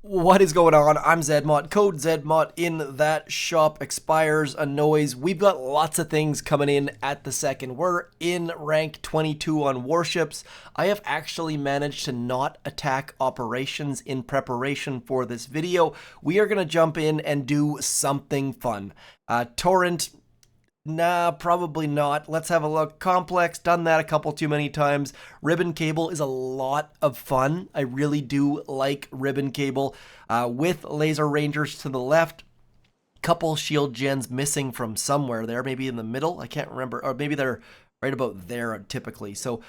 What is going on? I'm Zedmont. Code Zedmont in that shop expires a noise. We've got lots of things coming in at the second. We're in rank 22 on Warships. I have actually managed to not attack operations in preparation for this video. We are going to jump in and do something fun. Torrent. Nah, probably not. Let's have a look. Complex, done that a couple too many times. Ribbon cable is a lot of fun. I really do like ribbon cable. With laser rangers to the left, couple shield gens missing from somewhere there, maybe in the middle. I can't remember, or maybe they're right about there typically. So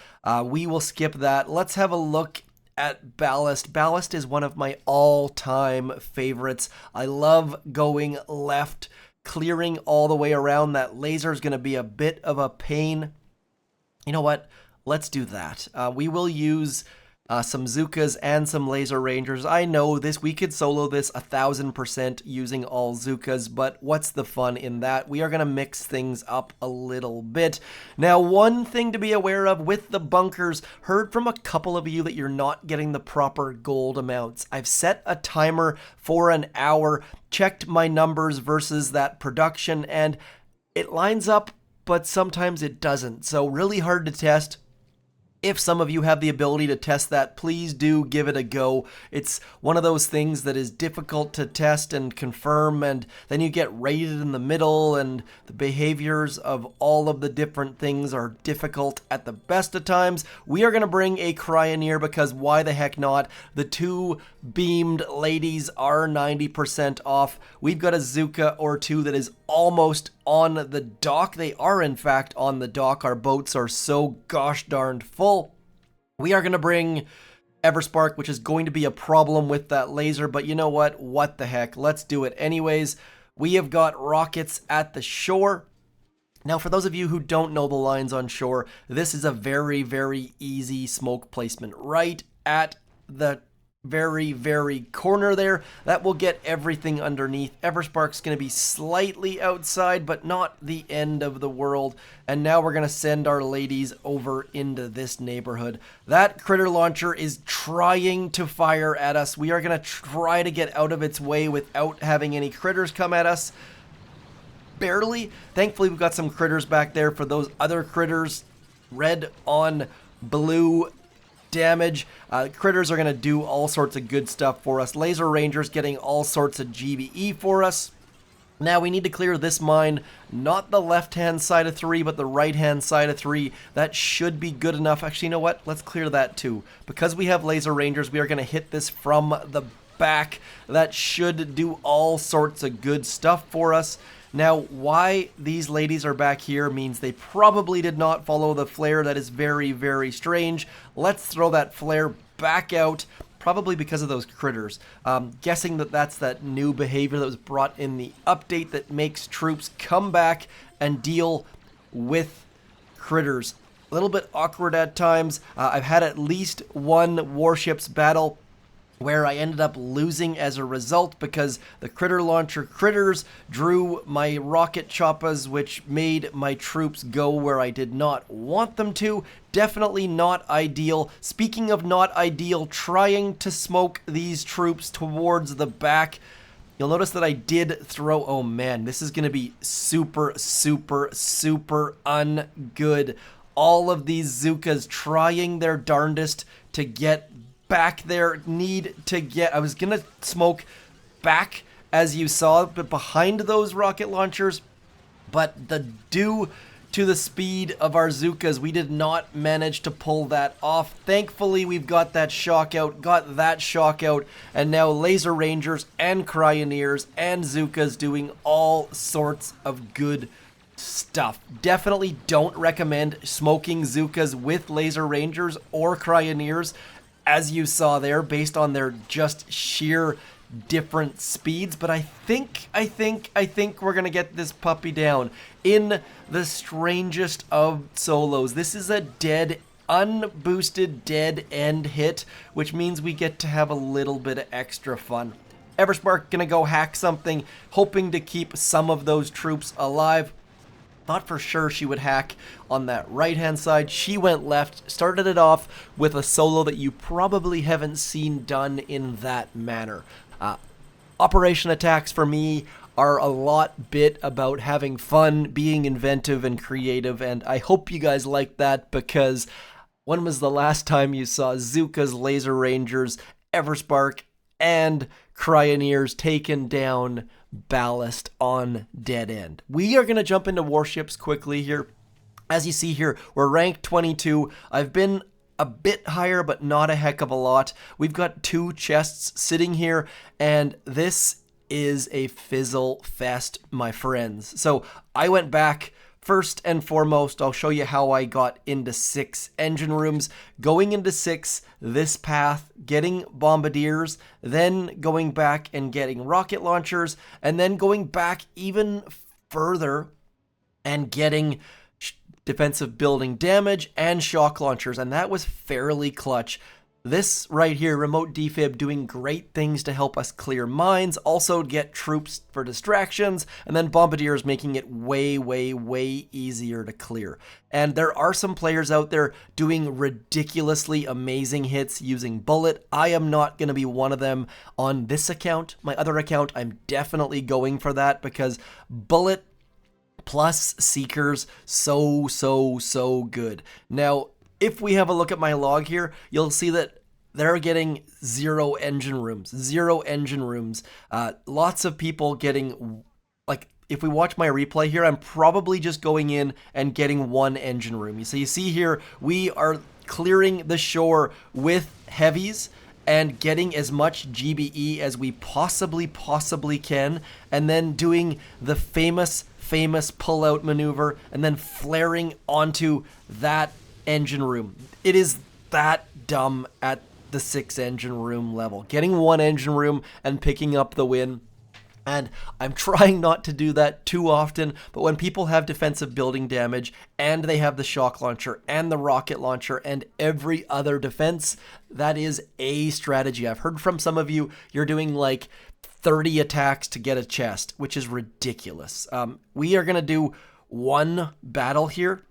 we will skip that. Let's have a look at Ballast. Ballast is one of my all-time favorites. I love going left, clearing all the way around. That laser is going to be a bit of a pain. You know what? Let's do that. We will use some Zookas and some Laser Rangers. I know this, we could solo this 1000% using all Zookas, but what's the fun in that? We are going to mix things up a little bit. Now, one thing to be aware of with the bunkers, heard from a couple of you that you're not getting the proper gold amounts. I've set a timer for an hour, checked my numbers versus that production, and it lines up, but sometimes it doesn't. So really hard to test. If some of you have the ability to test that, please do give it a go. It's one of those things that is difficult to test and confirm, and then you get rated in the middle, and the behaviors of all of the different things are difficult at the best of times. We are going to bring a Cryoneer because why the heck not? The two beamed ladies are 90% off. We've got a Zooka or two that is almost on the dock. They are in fact on the dock. Our boats are so gosh darned full. We are going to bring Everspark, which is going to be a problem with that laser, but you know what? What the heck? Let's do it anyways. We have got rockets at the shore. Now, for those of you who don't know the lines on shore, this is a very, very easy smoke placement right at the very corner there. That will get everything underneath. Everspark's going to be slightly outside, but not the end of the world. And now we're going to send our ladies over into this neighborhood. That critter launcher is trying to fire at us. We are going to try to get out of its way without having any critters come at us. Barely. Thankfully, we've got some critters back there for those other critters. Red on blue damage. Critters are going to do all sorts of good stuff for us. Laser Rangers getting all sorts of GBE for us. Now we need to clear this mine, not the left-hand side of 3, but the right-hand side of 3. That should be good enough. Actually, you know what? Let's clear that too. Because we have Laser Rangers, we are going to hit this from the back. That should do all sorts of good stuff for us. Now, why these ladies are back here means they probably did not follow the flare. That is very strange. Let's throw that flare back out, probably because of those critters. Guessing that that's that new behavior that was brought in the update that makes troops come back and deal with critters. A little bit awkward at times. I've had at least one Warships battle where I ended up losing as a result because the critter launcher critters drew my rocket choppas, which made my troops go where I did not want them to. Definitely not ideal. Speaking of not ideal, trying to smoke these troops towards the back. You'll notice that I did throw, oh man, this is going to be super ungood. All of these Zookas trying their darndest to get back there, I was gonna smoke back as you saw, but behind those rocket launchers, but due to the speed of our Zookas, we did not manage to pull that off. Thankfully, we've got that shock out, and now Laser Rangers and Cryoneers and Zookas doing all sorts of good stuff. Definitely don't recommend smoking Zookas with Laser Rangers or Cryoneers, as you saw there, based on their just sheer different speeds. But I think we're gonna get this puppy down in the strangest of solos. This is a dead, unboosted dead end hit, which means we get to have a little bit of extra fun. Everspark gonna go hack something, hoping to keep some of those troops alive. Thought for sure she would hack on that right-hand side. She went left, started it off with a solo that you probably haven't seen done in that manner. Operation attacks for me are a bit about having fun, being inventive and creative, and I hope you guys like that, because when was the last time you saw Zuka's Laser Rangers, Everspark, and Cryoneers taken down Ballast on Dead End? We are going to jump into Warships quickly here. As you see here, we're ranked 22. I've been a bit higher, but not a heck of a lot. We've got 2 chests sitting here, and this is a fizzle fest, my friends. So I went back. First and foremost, I'll show you how I got into 6 engine rooms. Going into 6, this path, getting bombardiers, then going back and getting rocket launchers, and then going back even further and getting defensive building damage and shock launchers, and that was fairly clutch. This right here, remote defib, doing great things to help us clear mines, also get troops for distractions, and then bombardiers making it way, way, way easier to clear. And there are some players out there doing ridiculously amazing hits using bullet. I am not going to be one of them on this account. My other account, I'm definitely going for that, because bullet plus seekers, so good. Now, if we have a look at my log here, you'll see that they're getting 0 engine rooms. Lots of people getting, like, if we watch my replay here, I'm probably just going in and getting 1 engine room. So you see here, we are clearing the shore with heavies and getting as much GBE as we possibly can, and then doing the famous pull-out maneuver, and then flaring onto that engine room. It is that dumb at the 6 engine room level. Getting 1 engine room and picking up the win. And I'm trying not to do that too often, but when people have defensive building damage and they have the shock launcher and the rocket launcher and every other defense, that is a strategy. I've heard from some of you, you're doing like 30 attacks to get a chest, which is ridiculous. We are going to do 1 battle here.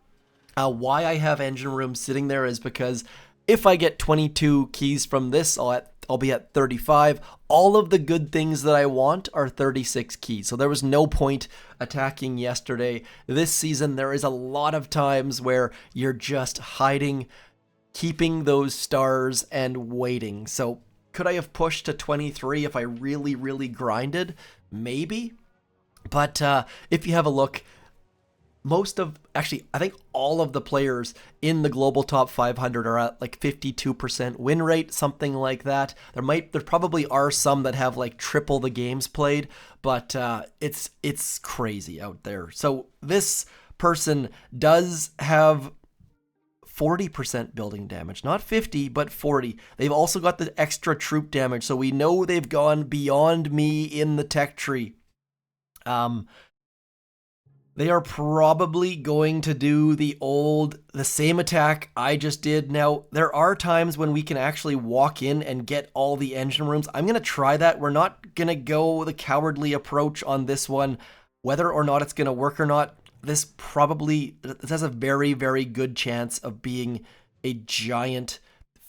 Why I have engine room sitting there is because if I get 22 keys from this, I'll be at 35. All of the good things that I want are 36 keys. So there was no point attacking yesterday. This season, there is a lot of times where you're just hiding, keeping those stars and waiting. So could I have pushed to 23 if I really grinded? Maybe. But if you have a look, I think all of the players in the global top 500 are at like 52% win rate, something like that. There probably are some that have like triple the games played, but it's crazy out there. So this person does have 40% building damage, not 50, but 40. They've also got the extra troop damage, so we know they've gone beyond me in the tech tree. They are probably going to do the same attack I just did. Now, there are times when we can actually walk in and get all the engine rooms. I'm going to try that. We're not going to go the cowardly approach on this one. Whether or not it's going to work or not, this has a very good chance of being a giant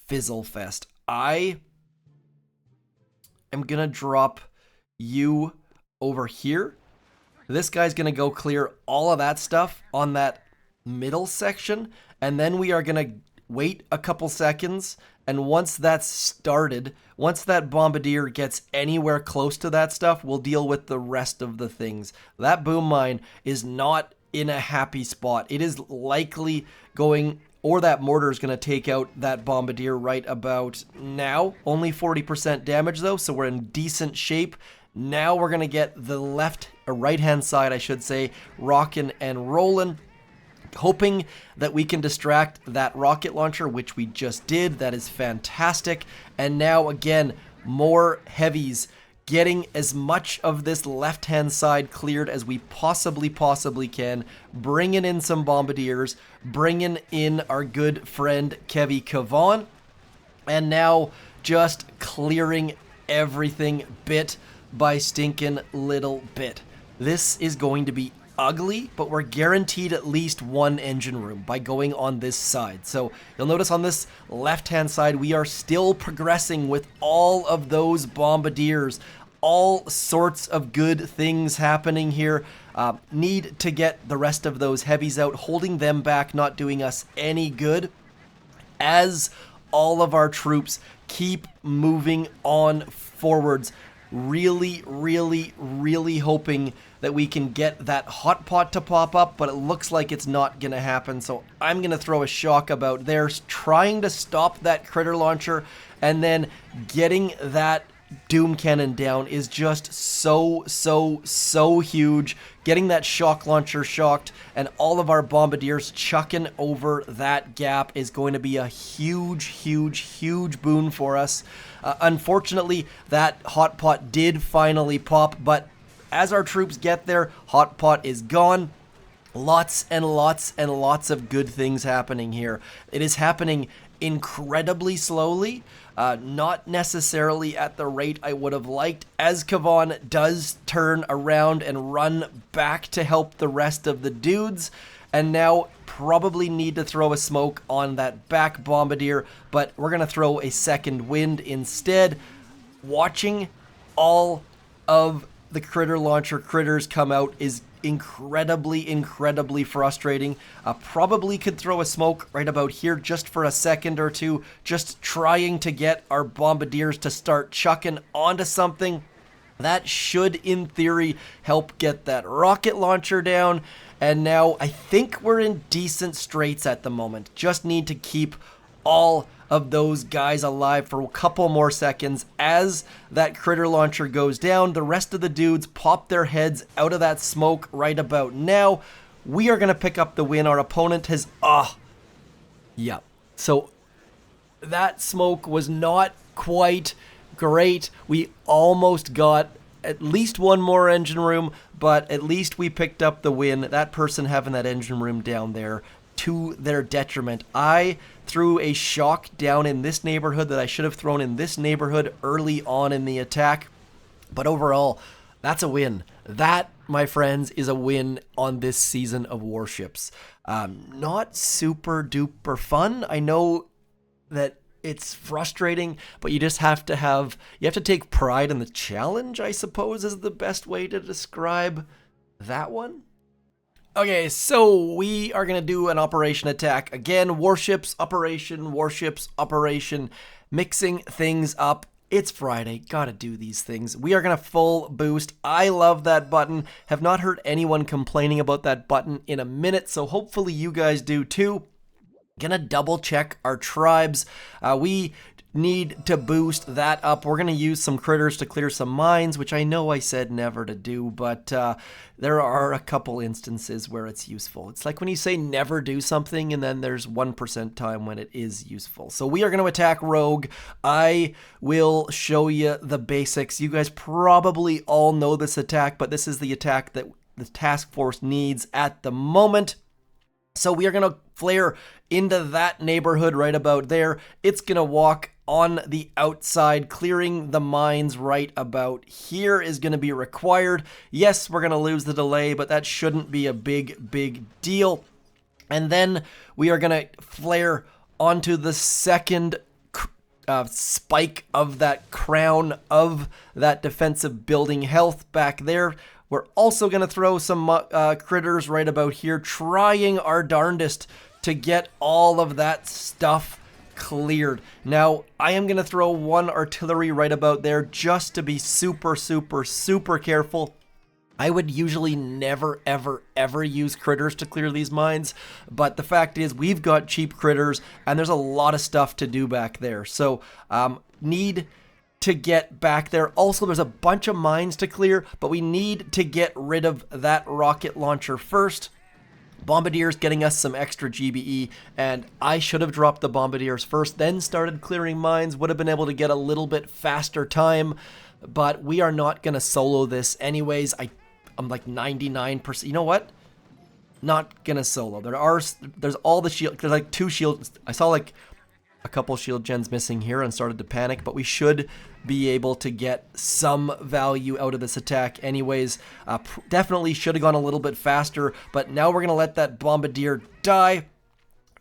fizzle fest. I am going to drop you over here. This guy's going to go clear all of that stuff on that middle section, and then we are going to wait a couple seconds, and once that's started, once that bombardier gets anywhere close to that stuff, we'll deal with the rest of the things. That boom mine is not in a happy spot. It is likely going, or that mortar is going to take out that bombardier right about now. Only 40% damage though, so we're in decent shape. Now we're going to get the right-hand side, I should say, rockin' and rollin', hoping that we can distract that rocket launcher, which we just did. That is fantastic. And now, again, more heavies, getting as much of this left-hand side cleared as we possibly can, bringing in some bombardiers, bringing in our good friend Kevy Kavan, and now just clearing everything bit by stinking little bit. This is going to be ugly, but we're guaranteed at least one engine room by going on this side. So you'll notice on this left-hand side, we are still progressing with all of those bombardiers. All sorts of good things happening here. Need to get the rest of those heavies out, holding them back, not doing us any good. As all of our troops keep moving on forwards, really, really, really hoping that we can get that hot pot to pop up, but it looks like it's not going to happen. So I'm going to throw a shock about there, trying to stop that critter launcher, and then getting that Doom Cannon down is just so huge. Getting that shock launcher shocked and all of our bombardiers chucking over that gap is going to be a huge boon for us. Unfortunately, that hot pot did finally pop, but as our troops get there, hot pot is gone. Lots and lots of good things happening here. It is happening incredibly slowly, not necessarily at the rate I would have liked, as Kavan does turn around and run back to help the rest of the dudes, and now probably need to throw a smoke on that back bombardier, but we're going to throw a second wind instead. Watching all of the critter launcher critters come out is incredibly frustrating. Probably could throw a smoke right about here just for a second or two, just trying to get our bombardiers to start chucking onto something. That should, in theory, help get that rocket launcher down. And now I think we're in decent straits at the moment. Just need to keep all of those guys alive for a couple more seconds. As that critter launcher goes down, the rest of the dudes pop their heads out of that smoke right about now. We are going to pick up the win. Our opponent has... yeah. So that smoke was not quite great. We almost got at least one more engine room, but at least we picked up the win. That person having that engine room down there, to their detriment. I threw a shock down in this neighborhood that I should have thrown in this neighborhood early on in the attack. But overall, that's a win. That, my friends, is a win on this season of Warships. Not super duper fun. I know that it's frustrating, but you just have to take pride in the challenge, I suppose, is the best way to describe that one. Okay, so we are going to do an operation attack. Again, warships, operation, mixing things up. It's Friday, gotta do these things. We are going to full boost. I love that button. Have not heard anyone complaining about that button in a minute, so hopefully you guys do too. Gonna double check our tribes. We need to boost that up. We're gonna use some critters to clear some mines, which I know I said never to do, but there are a couple instances where it's useful. It's like when you say never do something and then there's 1% time when it is useful. So we are going to attack Rogue. I will show you the basics. You guys probably all know this attack, but this is the attack that the task force needs at the moment. So we are going to flare into that neighborhood right about there. It's going to walk on the outside, clearing the mines right about here is going to be required. Yes, we're going to lose the delay, but that shouldn't be a big deal. And then we are going to flare onto the second spike of that crown of that defensive building health back there. We're also going to throw some critters right about here, trying our darndest to get all of that stuff cleared. Now, I am going to throw one artillery right about there just to be super careful. I would usually never, ever use critters to clear these mines, but the fact is we've got cheap critters and there's a lot of stuff to do back there. So, need to get back there. Also, there's a bunch of mines to clear, but we need to get rid of that rocket launcher first. Bombardiers getting us some extra GBE, and I should have dropped the bombardiers first, then started clearing mines. Would have been able to get a little bit faster time, but we are not going to solo this anyways. I'm like 99%. You know what? Not going to solo. There's all the shield. There's like 2 shields. I saw like a couple shield gens missing here and started to panic, but we should be able to get some value out of this attack anyways. Definitely should have gone a little bit faster, but now we're going to let that bombardier die.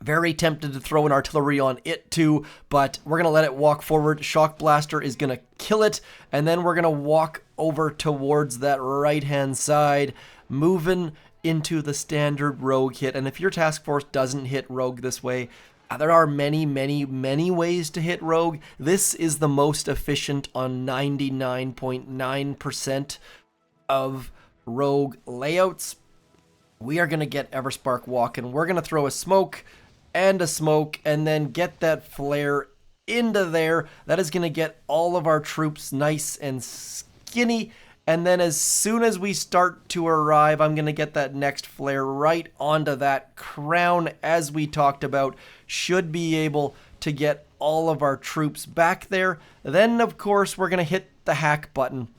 Very tempted to throw an artillery on it too, but we're going to let it walk forward. Shock Blaster is going to kill it, and then we're going to walk over towards that right-hand side, moving into the standard rogue hit. And if your task force doesn't hit rogue this way, there are many, many, many ways to hit rogue. This is the most efficient on 99.9% of rogue layouts. We are going to get Everspark walking. We're going to throw a smoke, and then get that flare into there. That is going to get all of our troops nice and skinny. And then as soon as we start to arrive, I'm going to get that next flare right onto that crown, as we talked about. Should be able to get all of our troops back there. Then, of course, we're going to hit the hack button.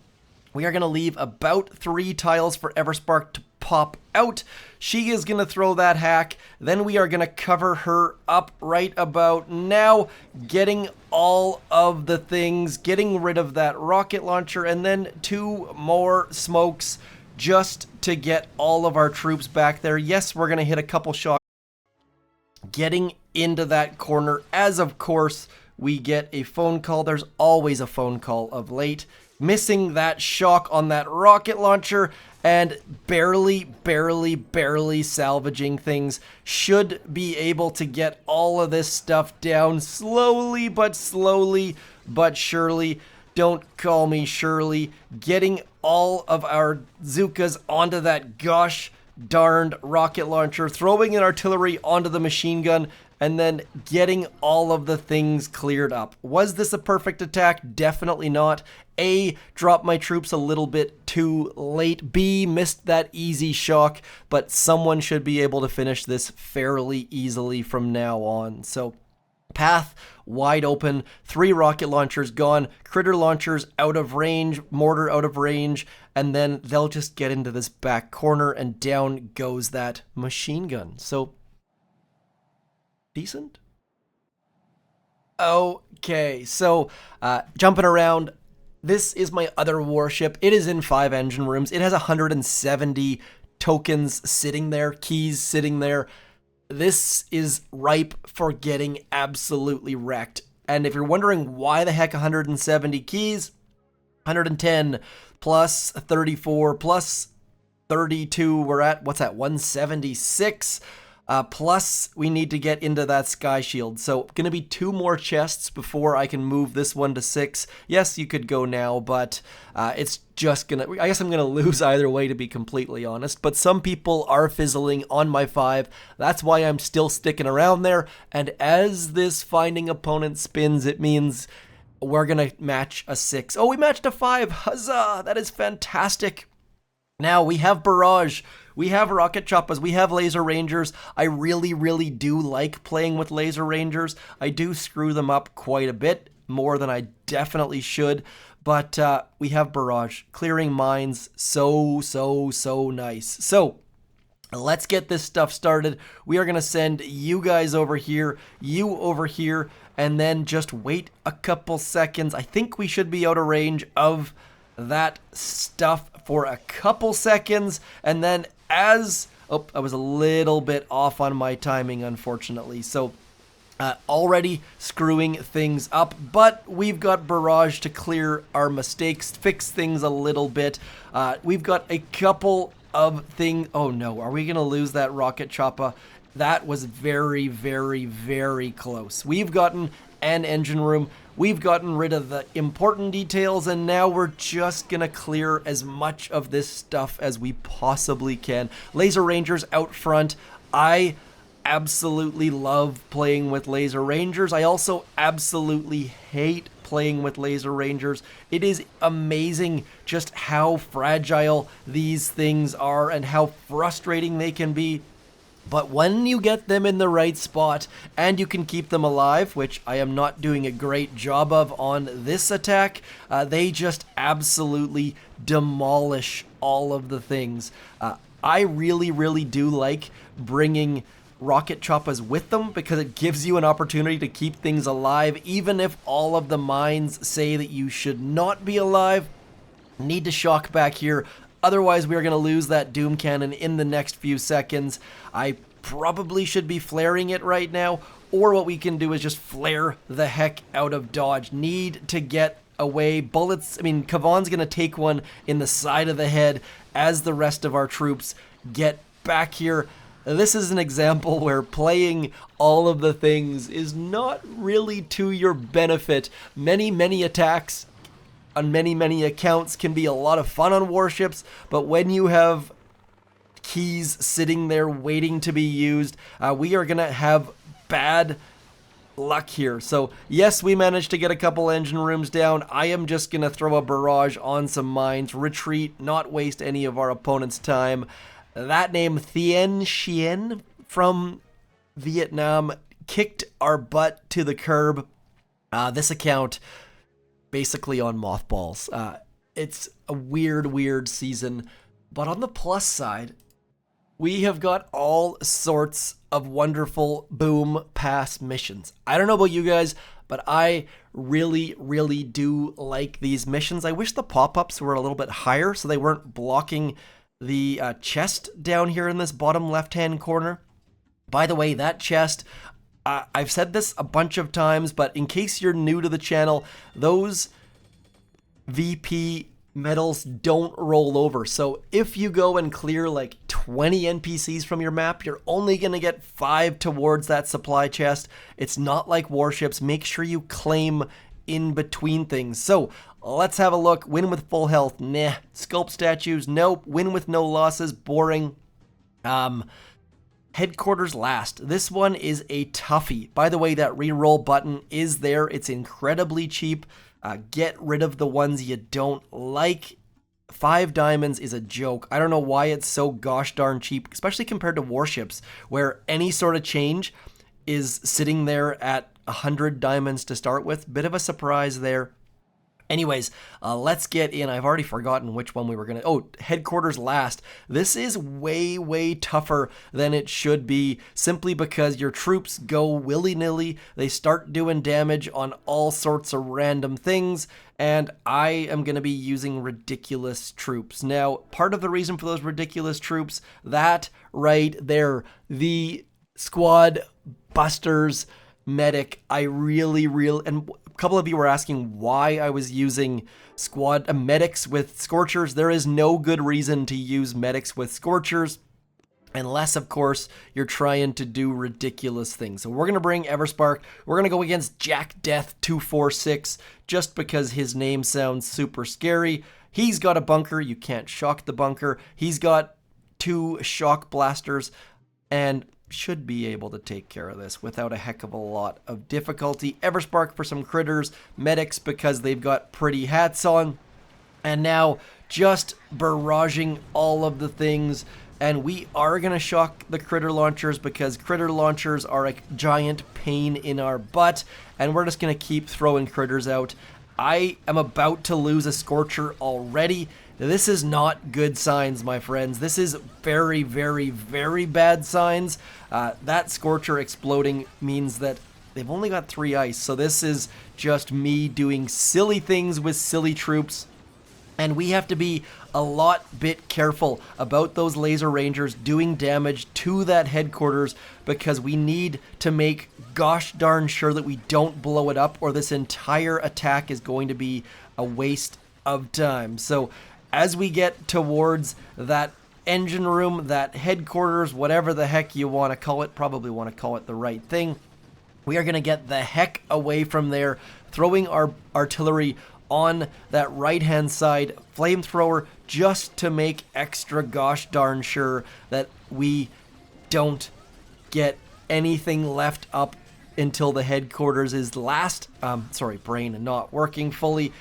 We are going to leave about 3 tiles for Everspark to pop out. She is going to throw that hack. Then we are going to cover her up right about now, getting all of the things, getting rid of that rocket launcher, and then 2 more smokes just to get all of our troops back there. Yes, we're going to hit a couple shots. Getting into that corner, as of course we get a phone call. There's always a phone call of late. Missing that shock on that rocket launcher and barely salvaging things. Should be able to get all of this stuff down slowly but surely. Don't call me Shirley. Getting all of our Zookas onto that gosh darned rocket launcher, throwing an artillery onto the machine gun, and then getting all of the things cleared up. Was this a perfect attack? Definitely not. A, dropped my troops a little bit too late. B, missed that easy shock, but someone should be able to finish this fairly easily from now on. So, path wide open, 3 rocket launchers gone, critter launchers out of range, mortar out of range, and then they'll just get into this back corner, and down goes that machine gun. So, decent? Okay, so jumping around, this is my other warship. It is in 5 engine rooms. It has 170 tokens sitting there, keys sitting there. This is ripe for getting absolutely wrecked. And if you're wondering why the heck 170 keys, 110 plus 34 plus 32, we're at, what's that, 176? Plus, we need to get into that sky shield. So, gonna be 2 more chests before I can move this one to 6. Yes, you could go now, but it's just gonna... I guess I'm gonna lose either way, to be completely honest. But some people are fizzling on my 5. That's why I'm still sticking around there. And as this finding opponent spins, it means we're gonna match a 6. Oh, we matched a 5. Huzzah! That is fantastic. Now, we have Barrage, we have Rocket Choppas, we have Laser Rangers. I really do like playing with Laser Rangers. I do screw them up quite a bit, more than I definitely should. But we have Barrage, clearing mines, so nice. So, let's get this stuff started. We are going to send you guys over here, you over here, and then just wait a couple seconds. I think we should be out of range of that stuff for a couple seconds, and then as... Oh, I was a little bit off on my timing, unfortunately. So, already screwing things up, but we've got Barrage to clear our mistakes, fix things a little bit. We've got a couple of things... Oh no, are we going to lose that Rocket Choppa? That was very close. We've gotten an engine room. We've gotten rid of the important details, and now we're just gonna clear as much of this stuff as we possibly can. Laser Rangers out front. I absolutely love playing with Laser Rangers. I also absolutely hate playing with Laser Rangers. It is amazing just how fragile these things are and how frustrating they can be. But when you get them in the right spot and you can keep them alive, which I am not doing a great job of on this attack, they just absolutely demolish all of the things. I really do like bringing rocket choppas with them because it gives you an opportunity to keep things alive, even if all of the mines say that you should not be alive. Need to shock back here, otherwise we are going to lose that Doom Cannon in the next few seconds. I probably should be flaring it right now, or what we can do is just flare the heck out of dodge. Need to get away. Bullets, I mean, Kavan's going to take one in the side of the head as the rest of our troops get back here. This is an example where playing all of the things is not really to your benefit. Many attacks on many accounts can be a lot of fun on Warships, but when you have keys sitting there waiting to be used, we are going to have bad luck here. So yes, we managed to get a couple engine rooms down. I am just going to throw a barrage on some mines, retreat, not waste any of our opponent's time. That name, Thien Chien from Vietnam, kicked our butt to the curb. This account basically on mothballs. It's a weird season, but on the plus side, we have got all sorts of wonderful boom pass missions. I don't know about you guys, but I really do like these missions. I wish the pop-ups were a little bit higher so they weren't blocking the chest down here in this bottom left-hand corner. By the way, that chest, I've said this a bunch of times, but in case you're new to the channel, those VP medals don't roll over. So if you go and clear like 20 NPCs from your map, you're only going to get 5 towards that supply chest. It's not like Warships. Make sure you claim in between things. So let's have a look. Win with full health. Nah. Sculpt statues. Nope. Win with no losses. Boring. Headquarters last. This one is a toughie. By the way, that reroll button is there. It's incredibly cheap. Get rid of the ones you don't like. 5 diamonds is a joke. I don't know why it's so gosh darn cheap, especially compared to Warships, where any sort of change is sitting there at 100 diamonds to start with. Bit of a surprise there. Anyways, let's get in. I've already forgotten which one we were going to... Oh, headquarters last. This is way tougher than it should be, simply because your troops go willy-nilly. They start doing damage on all sorts of random things, and I am going to be using ridiculous troops. Now, part of the reason for those ridiculous troops, that right there, the squad busters medic, I really, and a couple of you were asking why I was using medics with Scorchers. There is no good reason to use medics with Scorchers, unless, of course, you're trying to do ridiculous things. So we're going to bring Everspark. We're going to go against Jack Death 246, just because his name sounds super scary. He's got a bunker. You can't shock the bunker. He's got 2 shock blasters, and should be able to take care of this without a heck of a lot of difficulty. Everspark for some critters, medics because they've got pretty hats on, and now just barraging all of the things. And we are going to shock the critter launchers because critter launchers are a giant pain in our butt, and we're just going to keep throwing critters out. I am about to lose a Scorcher already. This is not good signs, my friends. This is very bad signs. That Scorcher exploding means that they've only got 3 ice. So this is just me doing silly things with silly troops. And we have to be a bit careful about those laser rangers doing damage to that headquarters, because we need to make gosh darn sure that we don't blow it up, or this entire attack is going to be a waste of time. So as we get towards that engine room, that headquarters, whatever the heck you want to call it, probably want to call it the right thing, we are going to get the heck away from there, throwing our artillery on that right-hand side flamethrower just to make extra gosh darn sure that we don't get anything left up until the headquarters is last. Brain not working fully.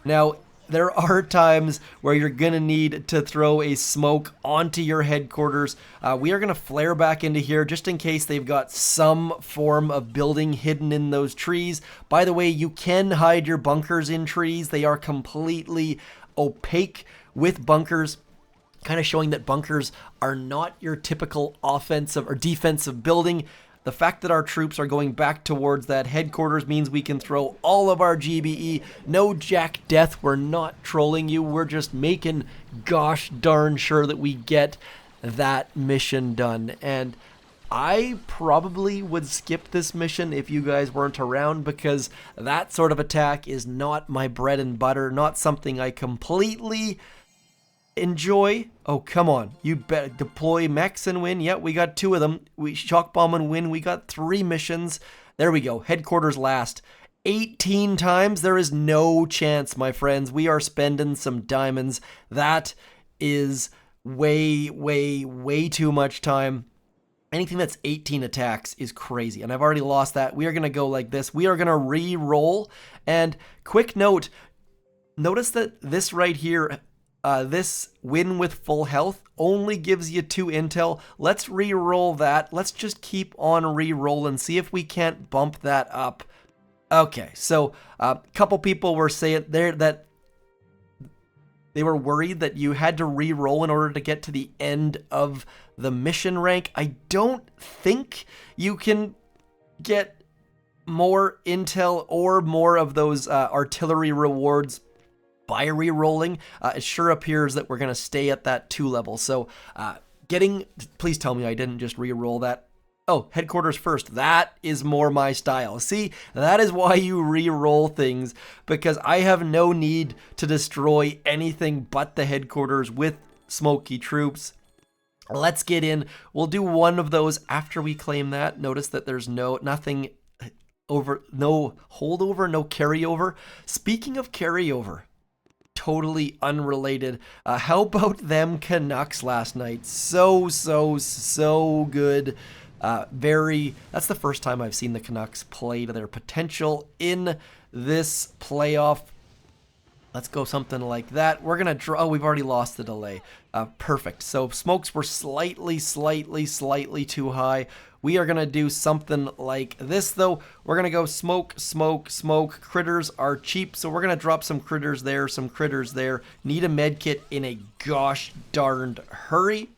Now, there are times where you're going to need to throw a smoke onto your headquarters. We are going to flare back into here just in case they've got some form of building hidden in those trees. By the way, you can hide your bunkers in trees. They are completely opaque with bunkers. kind of showing that bunkers are not your typical offensive or defensive building. The fact that our troops are going back towards that headquarters means we can throw all of our GBE. No Jack Death, we're not trolling you. We're just making gosh darn sure that we get that mission done. And I probably would skip this mission if you guys weren't around, because that sort of attack is not my bread and butter, not something I completely enjoy. Oh, come on. You better deploy mechs and win. Yeah, we got 2 of them. We shock bomb and win. We got 3 missions. There we go. Headquarters last. 18 times. There is no chance, my friends. We are spending some diamonds. That is way, way, way too much time. Anything that's 18 attacks is crazy, and I've already lost that. We are going to go like this. We are going to re-roll, and quick note, notice that this right here, this win with full health only gives you 2 intel. Let's re-roll that. Let's just keep on re-rolling, see if we can't bump that up. Okay, so a couple people were saying there that they were worried that you had to re-roll in order to get to the end of the mission rank. I don't think you can get more intel or more of those artillery rewards by re-rolling. It sure appears that we're going to stay at that 2 level. So please tell me I didn't just re-roll that. Oh, headquarters first. That is more my style. See, that is why you re-roll things, because I have no need to destroy anything but the headquarters with smoky troops. Let's get in. We'll do 1 of those after we claim that. Notice that there's nothing over, no holdover, no carryover. Speaking of carryover, totally unrelated. How about them Canucks last night? So good. That's the first time I've seen the Canucks play to their potential in this playoff. Let's go something like that. We're going to draw. Oh, we've already lost the delay. Perfect. So smokes were slightly too high. We are going to do something like this, though. We're going to go smoke. Critters are cheap, so we're going to drop some critters there, some critters there. Need a med kit in a gosh darned hurry.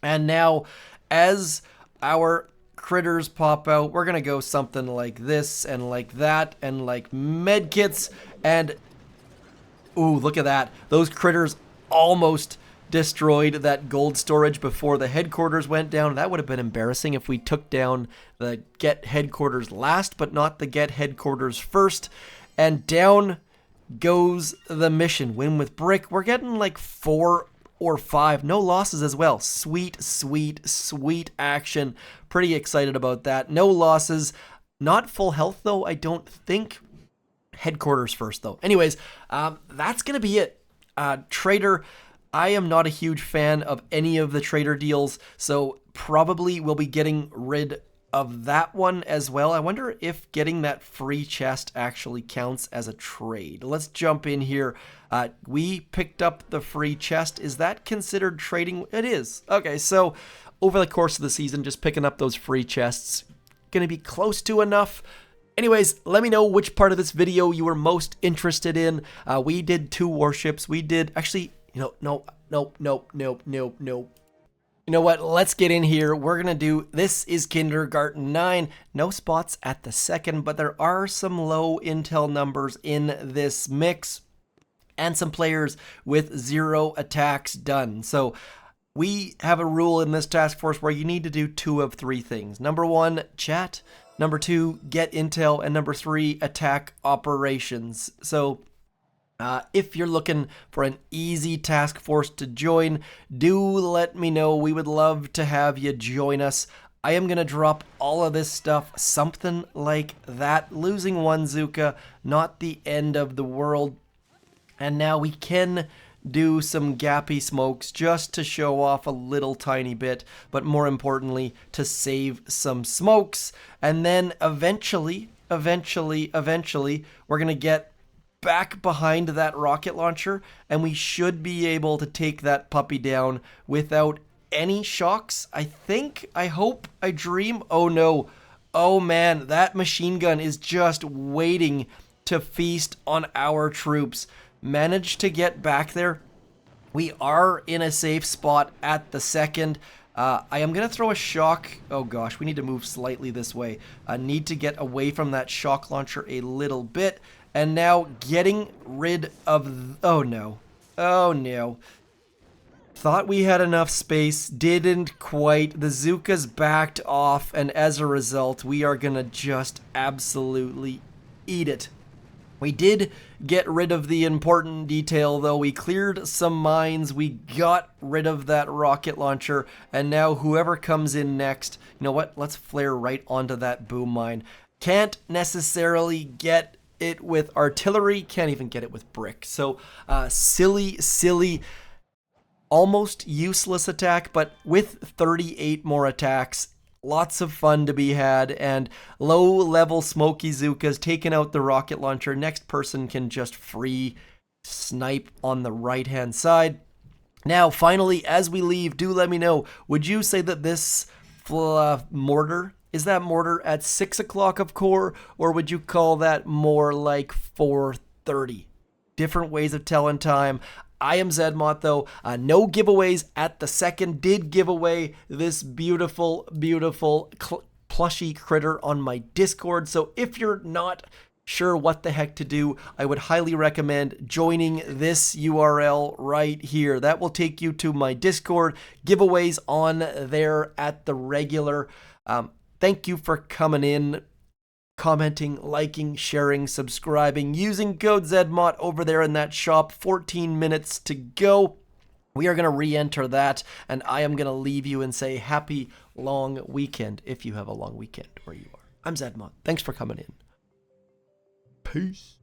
And now, as our critters pop out, we're going to go something like this and like that and like med kits. And ooh, look at that. Those critters almost destroyed that gold storage before the headquarters went down. That would have been embarrassing if we took down the get headquarters last, but not the get headquarters first. And down goes the mission. Win with brick. We're getting like 4 or 5. No losses as well. Sweet action. Pretty excited about that. No losses. Not full health, though, I don't think. Headquarters first, though. Anyways, that's going to be it. Trader, I am not a huge fan of any of the trader deals, so probably we'll be getting rid of that one as well. I wonder if getting that free chest actually counts as a trade. Let's jump in here. We picked up the free chest. Is that considered trading? It is. Okay, so over the course of the season, just picking up those free chests, going to be close to enough. Anyways, let me know which part of this video you were most interested in. We did 2 warships. We did, actually, nope. You know what? Let's get in here. We're going to do, this is Kindergarten 9. No spots at the second, but there are some low intel numbers in this mix and some players with 0 attacks done. So we have a rule in this task force where you need to do 2 of 3 things. Number 1, chat. Number 2, get intel. And number 3, attack operations. So if you're looking for an easy task force to join, do let me know. We would love to have you join us. I am going to drop all of this stuff, something like that. Losing 1 Zuka, not the end of the world. And now we can do some gappy smokes just to show off a little tiny bit, but more importantly, to save some smokes. And then eventually, we're going to get back behind that rocket launcher, and we should be able to take that puppy down without any shocks. I hope, I dream. Oh no. Oh man, that machine gun is just waiting to feast on our troops. Managed to get back there We are in a safe spot at the second. I am going to throw a shock. Oh gosh, we need to move slightly this way. I need to get away from that shock launcher a little bit. And now getting rid of... Oh no. Oh no. Thought we had enough space, didn't quite. The Zuka's backed off, and as a result, we are going to just absolutely eat it. We did get rid of the important detail, though. We cleared some mines, we got rid of that rocket launcher, and now whoever comes in next, you know what, let's flare right onto that boom mine. Can't necessarily get it with artillery, can't even get it with brick. So, silly, almost useless attack, but with 38 more attacks, lots of fun to be had, and low-level Smoky Zuka's taking out the rocket launcher. Next person can just free snipe on the right-hand side. Now, finally, as we leave, do let me know, would you say that this mortar, is that mortar at 6 o'clock of core, or would you call that more like 4:30? Different ways of telling time. I am Zedmont, though. No giveaways at the second. Did give away this beautiful plushy critter on my Discord. So if you're not sure what the heck to do, I would highly recommend joining this URL right here. That will take you to my Discord. Giveaways on there at the regular. Thank you for coming in, commenting, liking, sharing, subscribing, using code ZMOT over there in that shop. 14 minutes to go. We are going to re-enter that, and I am going to leave you and say happy long weekend if you have a long weekend where you are. I'm ZMOT. Thanks for coming in. Peace.